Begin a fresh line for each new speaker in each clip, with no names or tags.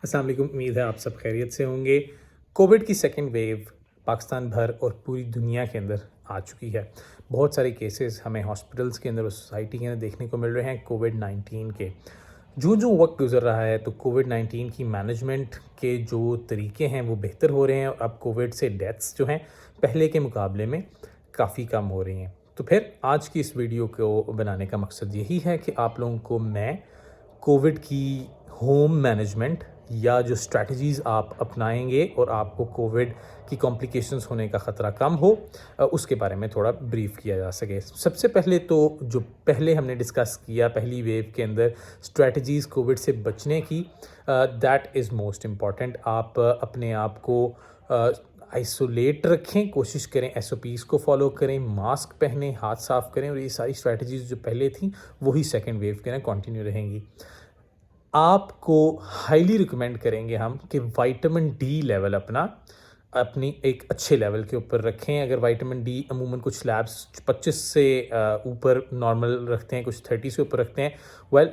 अस्सलाम वालेकुम। उम्मीद है आप सब खैरियत से होंगे। कोविड की सेकंड वेव पाकिस्तान भर और पूरी दुनिया के अंदर आ चुकी है। बहुत सारे केसेस हमें हॉस्पिटल्स के अंदर और सोसाइटी के अंदर देखने को मिल रहे हैं कोविड-19 के। जो वक्त गुजर रहा है तो कोविड-19 की मैनेजमेंट के जो तरीके हैं वो बेहतर हो रहे हैं और अब कोविड से डेथ्स जो हैं पहले के मुकाबले में काफ़ी कम हो रही हैं। तो फिर आज की इस वीडियो को बनाने का मकसद यही है कि आप लोगों को मैं कोविड की होम मैनेजमेंट या जो स्ट्रैटेजीज़ आप अपनाएंगे और आपको कोविड की कॉम्प्लिकेशंस होने का ख़तरा कम हो, उसके बारे में थोड़ा ब्रीफ किया जा सके। सबसे पहले तो जो पहले हमने डिस्कस किया पहली वेव के अंदर स्ट्रैटेजीज़ कोविड से बचने की, दैट इज़ मोस्ट इम्पॉर्टेंट। आप अपने आप को आइसोलेट रखें, कोशिश करें एसओपीज़ को फॉलो करें, मास्क पहनें, हाथ साफ़ करें और ये सारी स्ट्रैटेजीज़ जो पहले थी वही सेकेंड वेव के ना कंटिन्यू रहेंगी। आपको हाईली रिकमेंड करेंगे हम कि विटामिन डी लेवल अपनी एक अच्छे लेवल के ऊपर रखें। अगर विटामिन डी अमूमन कुछ लैब्स 25 से ऊपर नॉर्मल रखते हैं, कुछ 30 से ऊपर रखते हैं। वेल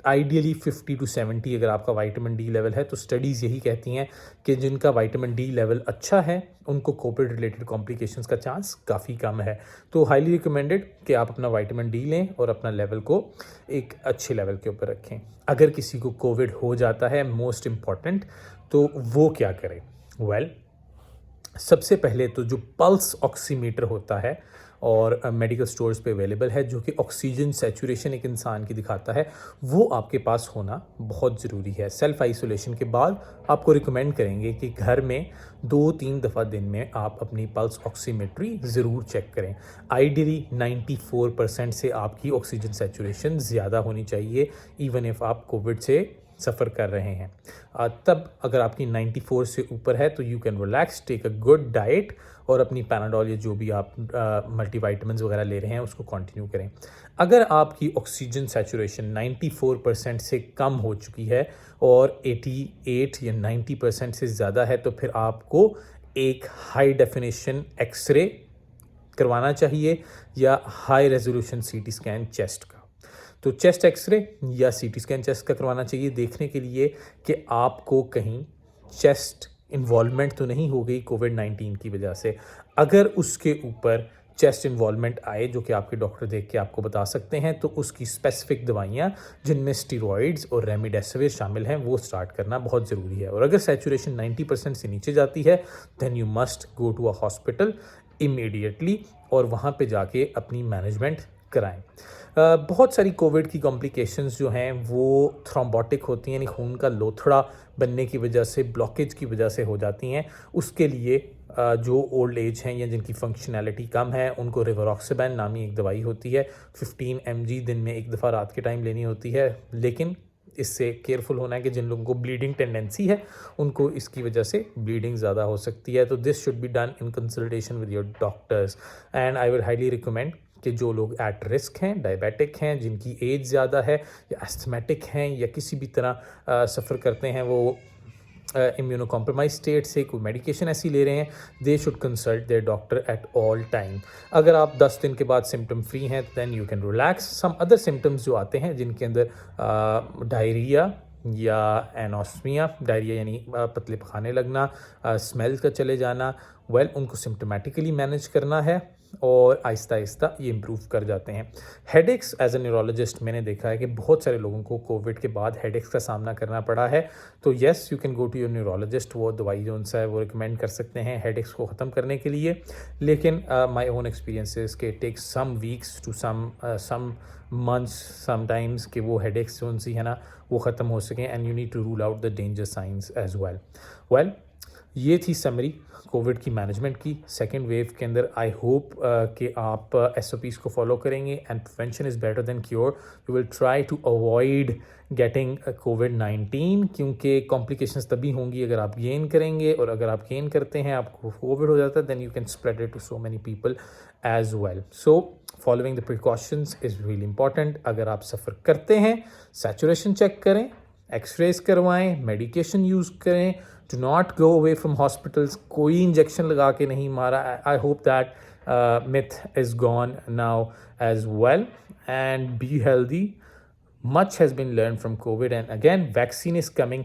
आइडियली 50 to 70 अगर आपका विटामिन डी लेवल है तो स्टडीज़ यही कहती हैं कि जिनका विटामिन डी लेवल अच्छा है उनको कोविड रिलेटेड कॉम्प्लिकेशंस का चांस काफ़ी कम है। तो हाईली रिकमेंडेड कि आप अपना विटामिन डी लें और अपना लेवल को एक अच्छे लेवल के ऊपर रखें। अगर किसी को कोविड हो जाता है, मोस्ट इम्पॉर्टेंट, तो वो क्या करें? वेल सबसे पहले तो जो पल्स ऑक्सीमीटर होता है और मेडिकल स्टोर्स पे अवेलेबल है, जो कि ऑक्सीजन सैचुरेशन एक इंसान की दिखाता है, वो आपके पास होना बहुत ज़रूरी है। सेल्फ आइसोलेशन के बाद आपको रिकमेंड करेंगे कि घर में 2-3 दफ़ा दिन में आप अपनी पल्स ऑक्सीमेट्री ज़रूर चेक करें। आइडियली 94% से आपकी ऑक्सीजन सैचुरेशन ज़्यादा होनी चाहिए, इवन इफ़ आप कोविड से सफ़र कर रहे हैं। तब अगर आपकी 94 से ऊपर है तो you can relax, take a good diet और अपनी पैनाडोल या जो भी आप मल्टीविटामिन्स वगैरह ले रहे हैं उसको कंटिन्यू करें। अगर आपकी ऑक्सीजन सैचुरेशन 94% से कम हो चुकी है और 88 या 90% से ज़्यादा है तो फिर आपको एक हाई डेफिनेशन एक्सरे करवाना चाहिए या high resolution CT scan chest का। तो चेस्ट एक्सरे या सीटी स्कैन चेस्ट का करवाना चाहिए देखने के लिए कि आपको कहीं चेस्ट इन्वॉल्वमेंट तो नहीं हो गई कोविड-19 की वजह से। अगर उसके ऊपर चेस्ट इन्वॉल्वमेंट आए, जो कि आपके डॉक्टर देख के आपको बता सकते हैं, तो उसकी स्पेसिफिक दवाइयाँ जिनमें स्टीरॉइड्स और रेमडेसिविर शामिल हैं वो स्टार्ट करना बहुत ज़रूरी है। और अगर सैचुरेशन 90% से नीचे जाती है then you must go to a hospital immediately और वहाँ पे जाके अपनी मैनेजमेंट कराएं। बहुत सारी कोविड की कॉम्प्लिकेशंस जो हैं वो थ्रोम्बोटिक होती हैं, यानी खून का लोथड़ा बनने की वजह से, ब्लॉकेज की वजह से हो जाती हैं। उसके लिए जो ओल्ड एज हैं या जिनकी फंक्शनैलिटी कम है उनको रिवरॉक्सिबैन नामी एक दवाई होती है, 15 mg दिन में एक दफ़ा रात के टाइम लेनी होती है। लेकिन इससे केयरफुल होना है कि जिन लोगों को ब्लीडिंग टेंडेंसी है उनको इसकी वजह से ब्लीडिंग ज़्यादा हो सकती है। तो this should be done in consultation with your doctors and I will highly recommend कि जो लोग एट रिस्क हैं, डायबिटिक हैं, जिनकी एज ज़्यादा है या एस्थमेटिक हैं या किसी भी तरह सफ़र करते हैं, वो इम्यूनो कॉम्प्रोमाइज स्टेट से कोई मेडिकेशन ऐसी ले रहे हैं, they should consult their doctor at all time. अगर आप 10 दिन के बाद सिम्टम फ्री हैं then you can relax. Some other symptoms जो आते हैं जिनके अंदर डायरिया या एनोस्मिया, डायरिया यानी पतले पखाने लगना, स्मेल का चले जाना, वेल उनको सिम्टोमेटिकली मैनेज करना है और आहिस्ता आहिस्ता ये इम्प्रूव कर जाते हैं। हेडेक्स, एज ए न्यूरोलॉजिस्ट मैंने देखा है कि बहुत सारे लोगों को कोविड के बाद हेडेक्स का सामना करना पड़ा है। तो yes, you can go to your neurologist, वो दवाई जो उनसे है वो रिकमेंड कर सकते हैं हेडेक्स को ख़त्म करने के लिए। लेकिन माई ओन एक्सपीरियंसेस के take some weeks to some months sometimes कि वो हेडेक्स जो उनसी है ना वो ख़त्म हो सकें and you need to rule out the danger signs as well. ये थी समरी कोविड की मैनेजमेंट की सेकेंड वेव के अंदर। आई होप कि आप एसओपीज़ को फॉलो करेंगे and prevention is better than cure. You will try to avoid getting कोविड-19 क्योंकि कॉम्प्लिकेशंस तभी होंगी अगर आप गेन करेंगे, और अगर आप गेन करते हैं आपको कोविड हो जाता है then you can spread it to so many people as well. So following the precautions is really important. अगर आप सफ़र करते हैं सैचुरेशन चेक करें, एक्सरेज करवाएं, मेडिकेशन यूज़ करें, do not go away from hospitals. कोई इंजेक्शन लगा के नहीं मारा। I hope that myth is gone now as well, and be healthy. Much has been learned from COVID, and again vaccine is coming.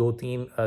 2-3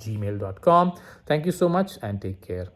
@gmail.com. Thank you so much and take care.